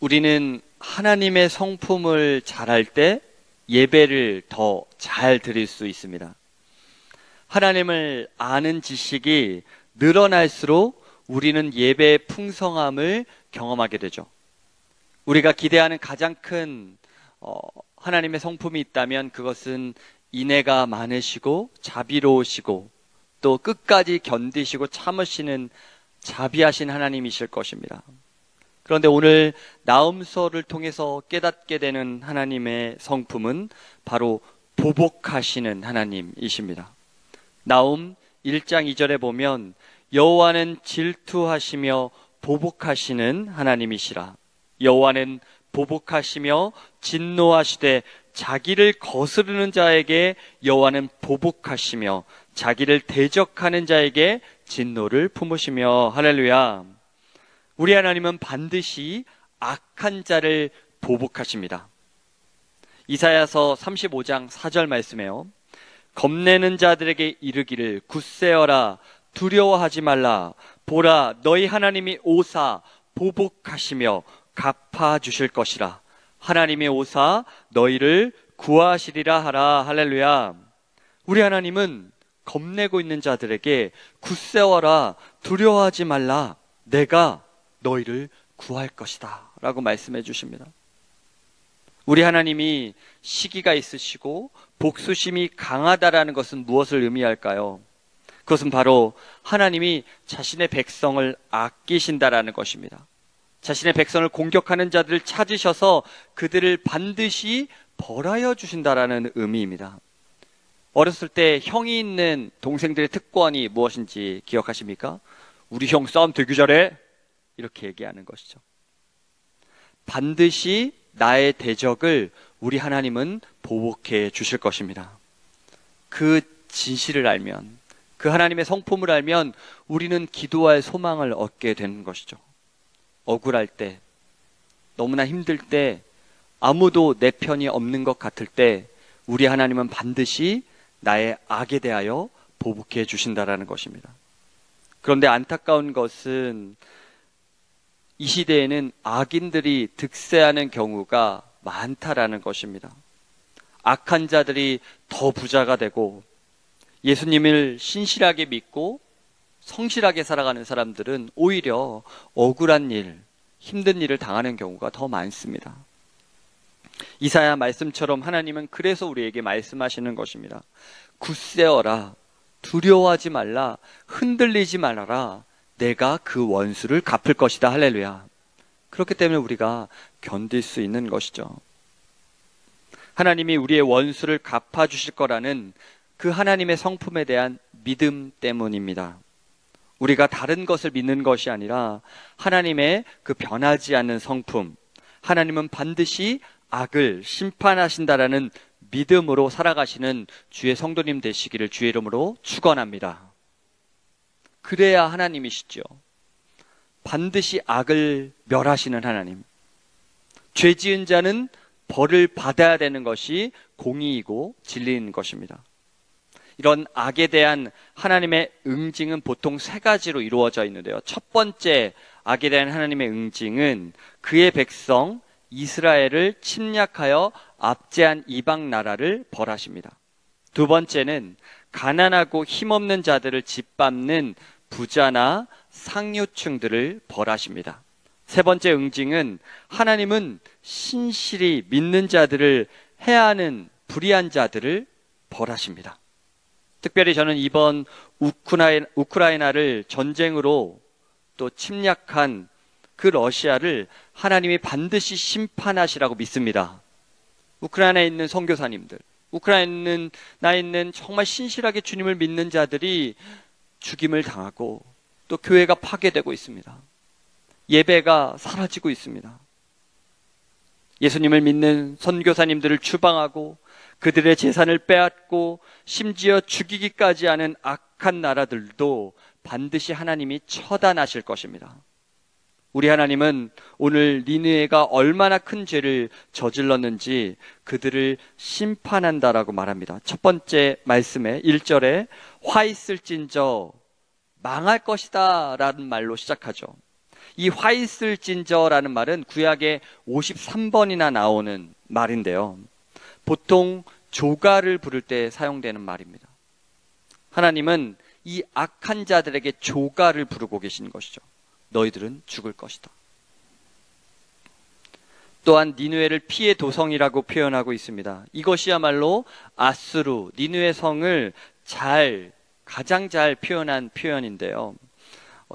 우리는 하나님의 성품을 잘할 때 예배를 더 잘 드릴 수 있습니다. 하나님을 아는 지식이 늘어날수록 우리는 예배의 풍성함을 경험하게 되죠. 우리가 기대하는 가장 큰 하나님의 성품이 있다면 그것은 인애가 많으시고 자비로우시고 또 끝까지 견디시고 참으시는 자비하신 하나님이실 것입니다. 그런데 오늘 나음서를 통해서 깨닫게 되는 하나님의 성품은 바로 보복하시는 하나님이십니다. 나움 1장 2절에 보면 여호와는 질투하시며 보복하시는 하나님이시라. 여호와는 보복하시며 진노하시되 자기를 거스르는 자에게 여호와는 보복하시며 자기를 대적하는 자에게 진노를 품으시며. 할렐루야. 우리 하나님은 반드시 악한 자를 보복하십니다. 이사야서 35장 4절 말씀에요. 겁내는 자들에게 이르기를 굳세어라 두려워하지 말라. 보라 너희 하나님이 오사 보복하시며 갚아주실 것이라. 하나님이 오사 너희를 구하시리라 하라. 할렐루야. 우리 하나님은 겁내고 있는 자들에게 굳세어라 두려워하지 말라. 내가 너희를 구할 것이다 라고 말씀해 주십니다. 우리 하나님이 시기가 있으시고 복수심이 강하다라는 것은 무엇을 의미할까요? 그것은 바로 하나님이 자신의 백성을 아끼신다라는 것입니다. 자신의 백성을 공격하는 자들을 찾으셔서 그들을 반드시 벌하여 주신다라는 의미입니다. 어렸을 때 형이 있는 동생들의 특권이 무엇인지 기억하십니까? 우리 형 싸움 되게 잘해 이렇게 얘기하는 것이죠. 반드시 나의 대적을 우리 하나님은 보복해 주실 것입니다. 그 진실을 알면, 그 하나님의 성품을 알면 우리는 기도할 소망을 얻게 되는 것이죠. 억울할 때, 너무나 힘들 때, 아무도 내 편이 없는 것 같을 때 우리 하나님은 반드시 나의 악에 대하여 보복해 주신다라는 것입니다. 그런데 안타까운 것은 이 시대에는 악인들이 득세하는 경우가 많다라는 것입니다. 악한 자들이 더 부자가 되고 예수님을 신실하게 믿고 성실하게 살아가는 사람들은 오히려 억울한 일, 힘든 일을 당하는 경우가 더 많습니다. 이사야 말씀처럼 하나님은 그래서 우리에게 말씀하시는 것입니다. 굳세어라, 두려워하지 말라, 흔들리지 말아라. 내가 그 원수를 갚을 것이다. 할렐루야. 그렇기 때문에 우리가 견딜 수 있는 것이죠. 하나님이 우리의 원수를 갚아주실 거라는 그 하나님의 성품에 대한 믿음 때문입니다. 우리가 다른 것을 믿는 것이 아니라 하나님의 그 변하지 않는 성품, 하나님은 반드시 악을 심판하신다라는 믿음으로 살아가시는 주의 성도님 되시기를 주의 이름으로 축원합니다. 그래야 하나님이시죠. 반드시 악을 멸하시는 하나님. 죄 지은 자는 벌을 받아야 되는 것이 공의이고 진리인 것입니다. 이런 악에 대한 하나님의 응징은 보통 세 가지로 이루어져 있는데요. 첫 번째 악에 대한 하나님의 응징은 그의 백성 이스라엘을 침략하여 압제한 이방 나라를 벌하십니다. 두 번째는 가난하고 힘없는 자들을 짓밟는 부자나 상류층들을 벌하십니다. 세 번째 응징은 하나님은 신실히 믿는 자들을 해하는 불의한 자들을 벌하십니다. 특별히 저는 이번 우크라이나를 전쟁으로 또 침략한 그 러시아를 하나님이 반드시 심판하시라고 믿습니다. 우크라이나에 있는 선교사님들, 우크라이나에 있는 정말 신실하게 주님을 믿는 자들이 죽임을 당하고 또 교회가 파괴되고 있습니다. 예배가 사라지고 있습니다. 예수님을 믿는 선교사님들을 추방하고 그들의 재산을 빼앗고 심지어 죽이기까지 하는 악한 나라들도 반드시 하나님이 처단하실 것입니다. 우리 하나님은 오늘 니느웨가 얼마나 큰 죄를 저질렀는지 그들을 심판한다라고 말합니다. 첫 번째 말씀에 1절에 화 있을진저 망할 것이다 라는 말로 시작하죠. 이 화 있을진저라는 말은 구약에 53번이나 나오는 말인데요. 보통 조가를 부를 때 사용되는 말입니다. 하나님은 이 악한 자들에게 조가를 부르고 계신 것이죠. 너희들은 죽을 것이다. 또한 니느웨를 피의 도성이라고 표현하고 있습니다. 이것이야말로 아수르, 니느웨 성을 가장 잘 표현한 표현인데요.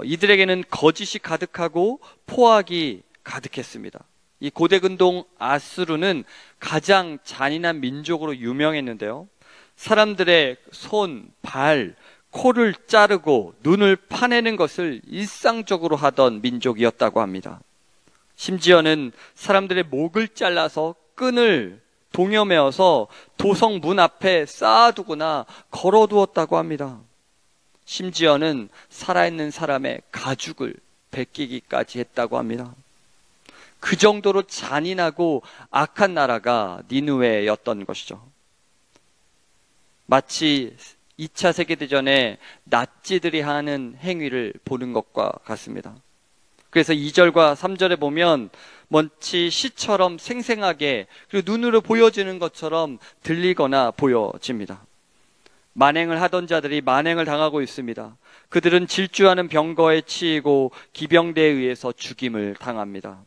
이들에게는 거짓이 가득하고 포악이 가득했습니다. 이 고대 근동 아수르는 가장 잔인한 민족으로 유명했는데요. 사람들의 손, 발, 코를 자르고 눈을 파내는 것을 일상적으로 하던 민족이었다고 합니다. 심지어는 사람들의 목을 잘라서 끈을 동여매어서 도성 문 앞에 쌓아두거나 걸어두었다고 합니다. 심지어는 살아있는 사람의 가죽을 베끼기까지 했다고 합니다. 그 정도로 잔인하고 악한 나라가 니느웨였던 것이죠. 마치 2차 세계대전에 나치들이 하는 행위를 보는 것과 같습니다. 그래서 2절과 3절에 보면 마치 시처럼 생생하게 그리고 눈으로 보여지는 것처럼 들리거나 보여집니다. 만행을 하던 자들이 만행을 당하고 있습니다. 그들은 질주하는 병거에 치이고 기병대에 의해서 죽임을 당합니다.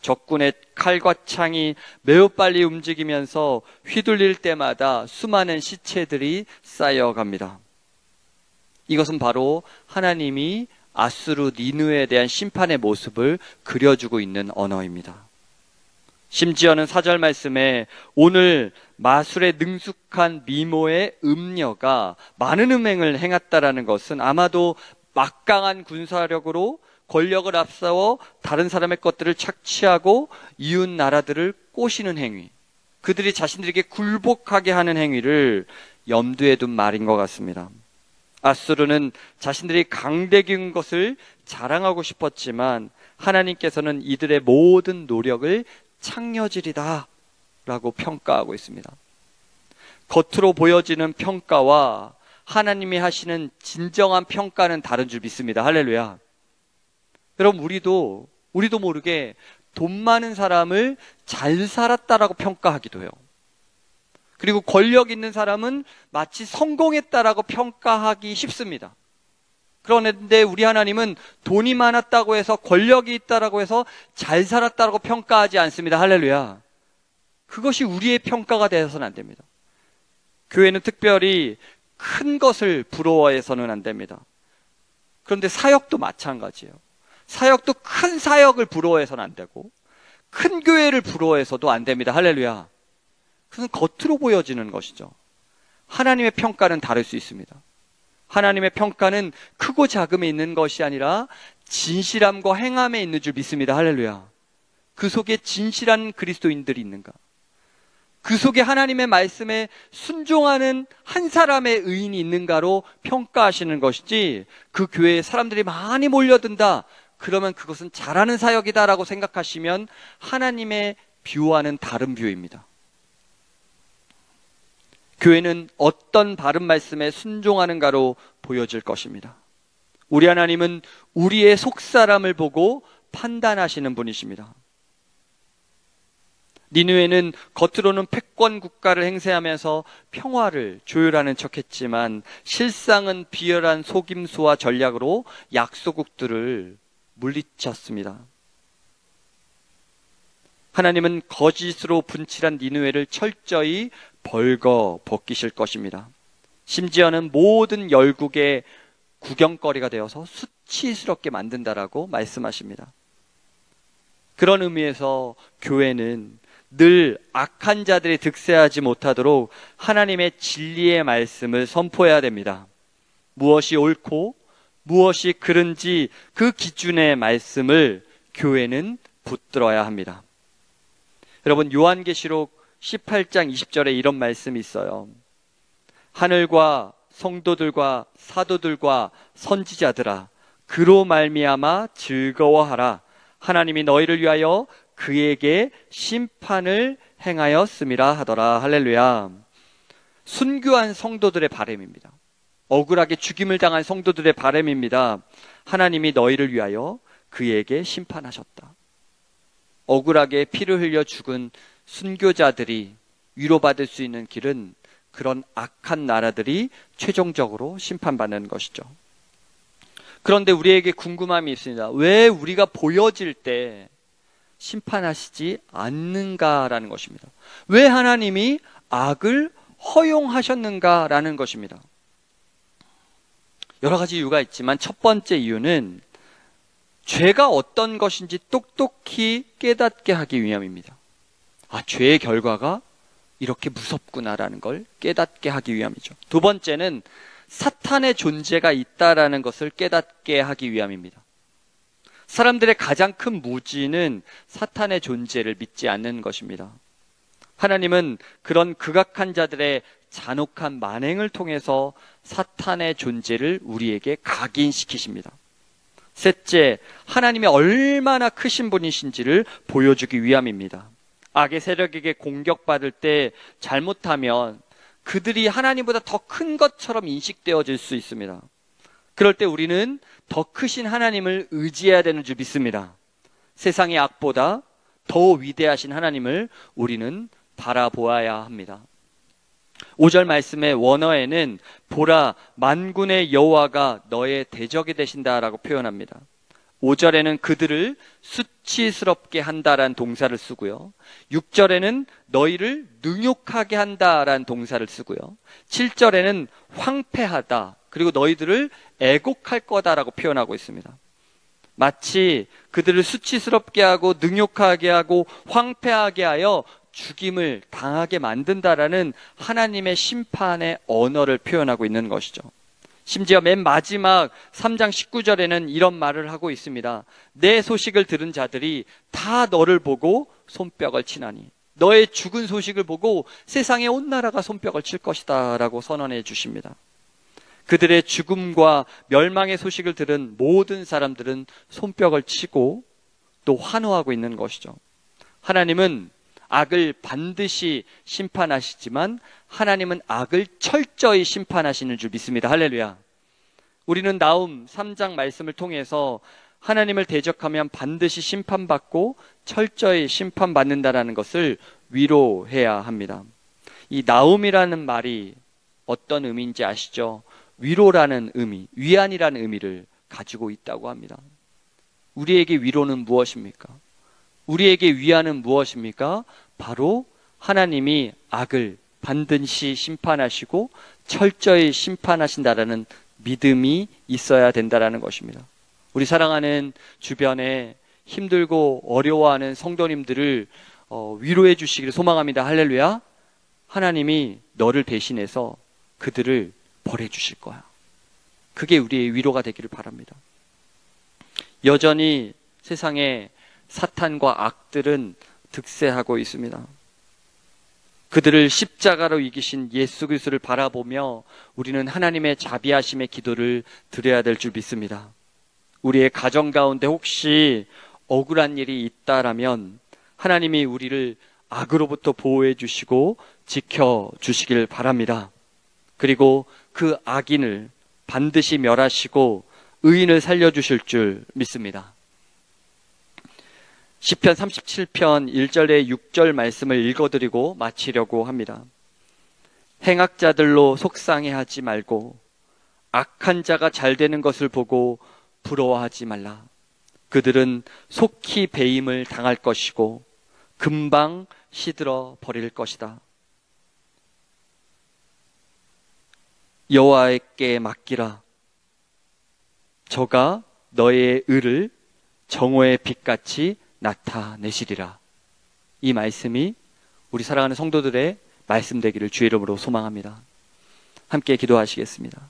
적군의 칼과 창이 매우 빨리 움직이면서 휘둘릴 때마다 수많은 시체들이 쌓여갑니다. 이것은 바로 하나님이 아수르 니느웨에 대한 심판의 모습을 그려주고 있는 언어입니다. 심지어는 4절 말씀에 오늘 마술에 능숙한 미모의 음녀가 많은 음행을 행했다라는 것은 아마도 막강한 군사력으로 권력을 앞세워 다른 사람의 것들을 착취하고 이웃 나라들을 꼬시는 행위, 그들이 자신들에게 굴복하게 하는 행위를 염두에 둔 말인 것 같습니다. 아수르는 자신들이 강대기인 것을 자랑하고 싶었지만 하나님께서는 이들의 모든 노력을 창녀질이다 라고 평가하고 있습니다. 겉으로 보여지는 평가와 하나님이 하시는 진정한 평가는 다른 줄 믿습니다. 할렐루야. 여러분, 우리도 모르게 돈 많은 사람을 잘 살았다라고 평가하기도 해요. 그리고 권력 있는 사람은 마치 성공했다라고 평가하기 쉽습니다. 그런데 우리 하나님은 돈이 많았다고 해서 권력이 있다라고 해서 잘 살았다라고 평가하지 않습니다. 할렐루야. 그것이 우리의 평가가 되어서는 안 됩니다. 교회는 특별히 큰 것을 부러워해서는 안 됩니다. 그런데 사역도 마찬가지예요. 사역도 큰 사역을 부러워해서는 안 되고 큰 교회를 부러워해서도 안 됩니다. 할렐루야. 그것은 겉으로 보여지는 것이죠. 하나님의 평가는 다를 수 있습니다. 하나님의 평가는 크고 작음에 있는 것이 아니라 진실함과 행함에 있는 줄 믿습니다. 할렐루야. 그 속에 진실한 그리스도인들이 있는가? 그 속에 하나님의 말씀에 순종하는 한 사람의 의인이 있는가로 평가하시는 것이지, 그 교회에 사람들이 많이 몰려든다, 그러면 그것은 잘하는 사역이다라고 생각하시면 하나님의 뷰와는 다른 뷰입니다. 교회는 어떤 바른 말씀에 순종하는가로 보여질 것입니다. 우리 하나님은 우리의 속사람을 보고 판단하시는 분이십니다. 니느웨는 겉으로는 패권 국가를 행세하면서 평화를 조율하는 척했지만 실상은 비열한 속임수와 전략으로 약소국들을 물리쳤습니다. 하나님은 거짓으로 분칠한 니느웨를 철저히 벌거 벗기실 것입니다. 심지어는 모든 열국의 구경거리가 되어서 수치스럽게 만든다라고 말씀하십니다. 그런 의미에서 교회는 늘 악한 자들이 득세하지 못하도록 하나님의 진리의 말씀을 선포해야 됩니다. 무엇이 옳고 무엇이 그른지 그 기준의 말씀을 교회는 붙들어야 합니다. 여러분, 요한계시록 18장 20절에 이런 말씀이 있어요. 하늘과 성도들과 사도들과 선지자들아, 그로 말미암아 즐거워하라. 하나님이 너희를 위하여 그에게 심판을 행하였음이라 하더라. 할렐루야. 순교한 성도들의 바람입니다. 억울하게 죽임을 당한 성도들의 바람입니다. 하나님이 너희를 위하여 그에게 심판하셨다. 억울하게 피를 흘려 죽은 순교자들이 위로받을 수 있는 길은 그런 악한 나라들이 최종적으로 심판받는 것이죠. 그런데 우리에게 궁금함이 있습니다. 왜 우리가 보여질 때 심판하시지 않는가라는 것입니다. 왜 하나님이 악을 허용하셨는가라는 것입니다. 여러 가지 이유가 있지만 첫 번째 이유는 죄가 어떤 것인지 똑똑히 깨닫게 하기 위함입니다. 죄의 결과가 이렇게 무섭구나라는 걸 깨닫게 하기 위함이죠. 두 번째는 사탄의 존재가 있다라는 것을 깨닫게 하기 위함입니다. 사람들의 가장 큰 무지는 사탄의 존재를 믿지 않는 것입니다. 하나님은 그런 극악한 자들의 잔혹한 만행을 통해서 사탄의 존재를 우리에게 각인시키십니다. 셋째, 하나님이 얼마나 크신 분이신지를 보여주기 위함입니다. 악의 세력에게 공격받을 때 잘못하면 그들이 하나님보다 더 큰 것처럼 인식되어질 수 있습니다. 그럴 때 우리는 더 크신 하나님을 의지해야 되는 줄 믿습니다. 세상의 악보다 더 위대하신 하나님을 우리는 바라보아야 합니다. 5절 말씀의 원어에는 보라 만군의 여호와가 너의 대적이 되신다라고 표현합니다. 5절에는 그들을 수치스럽게 한다라는 동사를 쓰고요. 6절에는 너희를 능욕하게 한다라는 동사를 쓰고요. 7절에는 황폐하다, 그리고 너희들을 애곡할 거다라고 표현하고 있습니다. 마치 그들을 수치스럽게 하고 능욕하게 하고 황폐하게 하여 죽임을 당하게 만든다라는 하나님의 심판의 언어를 표현하고 있는 것이죠. 심지어 맨 마지막 3장 19절에는 이런 말을 하고 있습니다. 내 소식을 들은 자들이 다 너를 보고 손뼉을 치나니 너의 죽은 소식을 보고 세상의 온 나라가 손뼉을 칠 것이다 라고 선언해 주십니다. 그들의 죽음과 멸망의 소식을 들은 모든 사람들은 손뼉을 치고 또 환호하고 있는 것이죠. 하나님은 악을 반드시 심판하시지만 하나님은 악을 철저히 심판하시는 줄 믿습니다. 할렐루야. 우리는 나움 3장 말씀을 통해서 하나님을 대적하면 반드시 심판받고 철저히 심판받는다라는 것을 위로해야 합니다. 이 나움이라는 말이 어떤 의미인지 아시죠? 위로라는 의미, 위안이라는 의미를 가지고 있다고 합니다. 우리에게 위로는 무엇입니까? 우리에게 위안은 무엇입니까? 바로 하나님이 악을 반드시 심판하시고 철저히 심판하신다라는 믿음이 있어야 된다라는 것입니다. 우리 사랑하는 주변에 힘들고 어려워하는 성도님들을 위로해 주시기를 소망합니다. 할렐루야. 하나님이 너를 대신해서 그들을 벌해 주실 거야. 그게 우리의 위로가 되기를 바랍니다. 여전히 세상에 사탄과 악들은 득세하고 있습니다. 그들을 십자가로 이기신 예수 그리스도를 바라보며 우리는 하나님의 자비하심의 기도를 드려야 될 줄 믿습니다. 우리의 가정 가운데 혹시 억울한 일이 있다라면 하나님이 우리를 악으로부터 보호해 주시고 지켜 주시길 바랍니다. 그리고 그 악인을 반드시 멸하시고 의인을 살려주실 줄 믿습니다. 시편 37편 1절에 6절 말씀을 읽어드리고 마치려고 합니다. 행악자들로 속상해하지 말고 악한 자가 잘 되는 것을 보고 부러워하지 말라. 그들은 속히 배임을 당할 것이고 금방 시들어 버릴 것이다. 여호와께 맡기라. 저가 너의 의를 정오의 빛같이 나타내시리라. 이 말씀이 우리 사랑하는 성도들의 말씀 되기를 주의 이름으로 소망합니다. 함께 기도하시겠습니다.